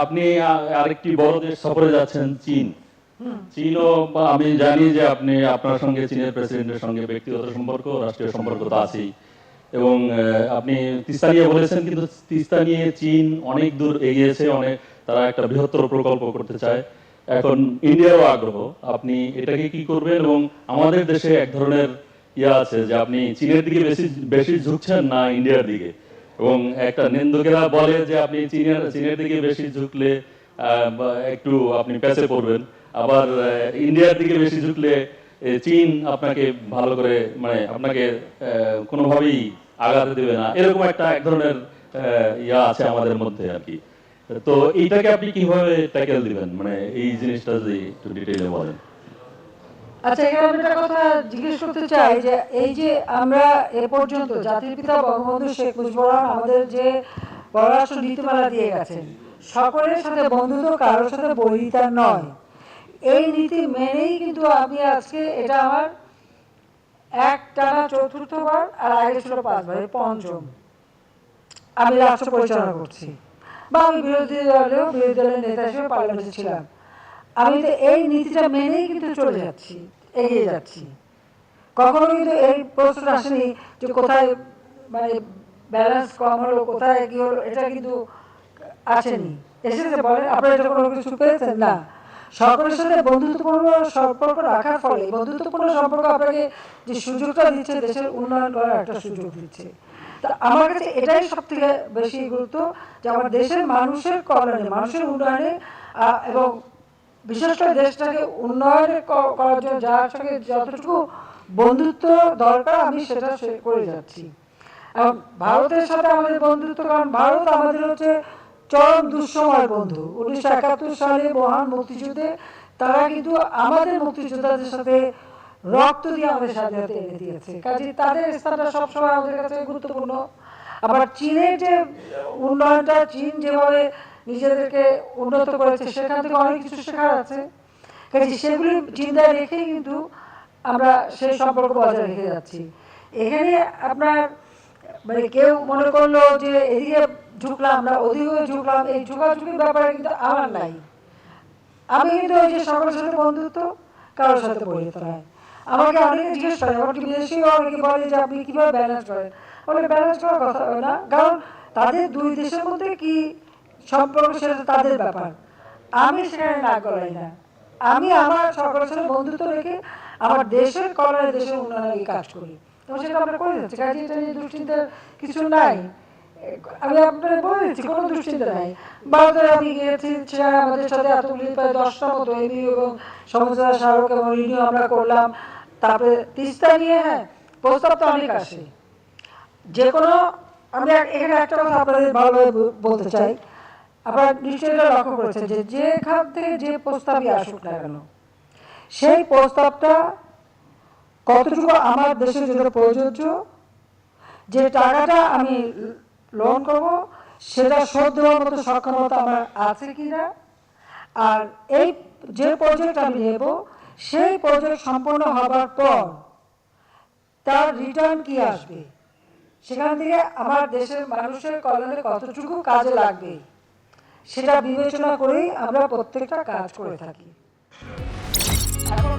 আপনি আরেকটি বড় দেশ সফরে যাচ্ছেন, চীন। চীনও আমি জানি যে আপনি আপনার সঙ্গে চীনের প্রেসিডেন্টের সঙ্গে ব্যক্তিগত সম্পর্ক, রাষ্ট্রীয় সম্পর্ক তো আছেই, এবং আপনি তিস্তা নিয়ে বলেছেন, কিন্তু তিস্তা নিয়ে চীন অনেক দূর এগিয়েছে, অনেক তারা একটা বৃহত্তর প্রকল্প করতে চায়। এখন ইন্ডিয়ারও আগ্রহ, আপনি এটাকে কি করবেন? এবং আমাদের দেশে এক ধরনের আছে যে আপনি চীনের দিকে বেশি বেশি ঝুঁকছেন না ইন্ডিয়ার দিকে, এবং একটা নিন্দুকেরা বলে যে আপনি চীনের দিকে বেশি ঝুঁকলে একটু আপনি পেছে পড়বেন, আবার ইন্ডিয়ার দিকে বেশি ঝুঁকলে চীন আপনাকে ভালো করে মানে আপনাকে কোনোভাবেই আগাতে দেবে না, এরকম একটা এক ধরনের আছে আমাদের মধ্যে আর কি। তো এইটাকে আপনি কিভাবে ট্যাকেল দিবেন, মানে এই জিনিসটা যদি একটু ডিটেইলে বলেন। আচ্ছা, এখানে আমি একটা কথা জিজ্ঞেস করতে চাই যে এই যে আমরা এ পর্যন্ত জাতির পিতা বঙ্গবন্ধু শেখ মুজিবুর রহমান আমাদের যে পররাষ্ট্র নীতিমালা দিয়ে গেছেন, সকলের সাথে বন্ধুত্ব, কারোর সাথে বৈরিতা নয়, এই নীতি মেনেই কিন্তু আমি আজকে এটা আমার টানা চতুর্থবার, আর আগে ছিল 5 বার, পঞ্চম আমি রাষ্ট্র পরিচালনা করছি, বা আমি বিরোধী দলের নেতা হিসেবে পার্লামেন্টে ছিলাম। আমি তো এই নীতিটা মেনেই কিন্তু চলে যাচ্ছি, এগিয়ে যাচ্ছি। কখনো কিন্তু এই প্রশ্ন আসেনি যে কোথায় মানে ব্যালেন্স কম হলো, কোথায় কি হলো, এটা কিন্তু আসেনি। এসেছে বলেন আপনারা এটা কোনো কিছু পেয়েছেন না। সকলের সাথে বন্ধুত্বপূর্ণ সম্পর্ক রাখার ফলে, বন্ধুত্বপূর্ণ সম্পর্ক আপনাকে যে সুযোগটা দিচ্ছে, দেশের উন্নয়ন করার একটা সুযোগ দিচ্ছে। তা আমার কাছে এটাই সব থেকে বেশি গুরুত্ব, যে আমার দেশের মানুষের কল্যাণে, মানুষের উন্নয়নে, এবং বিশেষ করে দেশটাকে উন্নয়ন করার জন্য যার সঙ্গে যতটুকু বন্ধুত্ব দরকার আমি সেটা করে যাচ্ছি। এবং ভারতের সাথে আমাদের বন্ধুত্ব, কারণ ভারত আমাদের হচ্ছে চরম দুঃসময়ের বন্ধু। 1971 সালে মহান মুক্তিযুদ্ধে তারা কিন্তু আমাদের মুক্তিযোদ্ধাদের সাথে রক্ত দিয়ে আমাদের স্বাধীনতা এনে দিয়েছে, কাজে তাদের স্থানটা সবসময় আমাদের কাছে গুরুত্বপূর্ণ। আবার চীনের যে উন্নয়নটা, চীন যেভাবে নিজেদেরকে উন্নত করেছে, সেখান থেকে অনেক কিছু শেখার আছে, কাজে সেগুলি চিন্তায় রেখেই কিন্তু আমরা সেই সম্পর্ক বজায় রেখে যাচ্ছি। এখানে আপনার মানে কেউ মনে করলো যে এদিকে ঝুঁকলাম না, ওদিকে ঝুঁকলাম, এই ঝুঁকাঝুঁকির ব্যাপারে কিন্তু আমার নাই। আমি কিন্তু ওই যে সকলের সাথে বন্ধুত্ব, কারোর সাথে বৈরিতা নয়। আমাকে অনেকে জিজ্ঞেস করে, আমার বিদেশিও অনেকে বলে যে আপনি কীভাবে ব্যালেন্স করেন। বলে ব্যালেন্স করার কথা না, কারণ তাদের দুই দেশের মধ্যে কি সম্পর্ক সেটা তাদের ব্যাপার, আমি সেখানে না গলাই না। আমি আমার সকলের সাথে বন্ধুত্ব রেখে আমার দেশের কল্যাণে, দেশের উন্নয়নে কাজ করি, এবং সেটা আমরা করে যাচ্ছি। কাজে এটা নিয়ে দুশ্চিন্তার কিছু নাই। আমি আপনার বলে দিচ্ছি, কোনো দুশ্চিন্তা নাই। ভারতে আমি গিয়েছি, আমাদের সাথে এতগুলি প্রায় 10টার মতো এমইউ এবং সমঝোতা স্মারক এবং রিনিউ আমরা করলাম। তারপরে তিস্তা নিয়ে প্রস্তাব তো অনেক আসে, যে কোনো, আমি এখানে একটা কথা আপনাদের ভালোভাবে বলতে চাই। আপনারা নিশ্চয়ই এটা লক্ষ্য করেছেন যে যেখান থেকে যে প্রস্তাবই আসুক না কেন, সেই প্রস্তাবটা কতটুকু আমার দেশের জন্য প্রযোজ্য, যে টাকাটা আমি লোন করব সেটা শোধ দেওয়ার মতো সক্ষমতা আমার আছে কিনা, আর এই যে প্রজেক্ট আমি নেব সেই প্রজেক্ট সম্পন্ন হবার পর তার রিটার্ন কি আসবে, সেখান থেকে আমার দেশের মানুষের কল্যাণে কতটুকু কাজে লাগবে, সেটা বিবেচনা করেই আমরা প্রত্যেকটা কাজ করে থাকি। এখন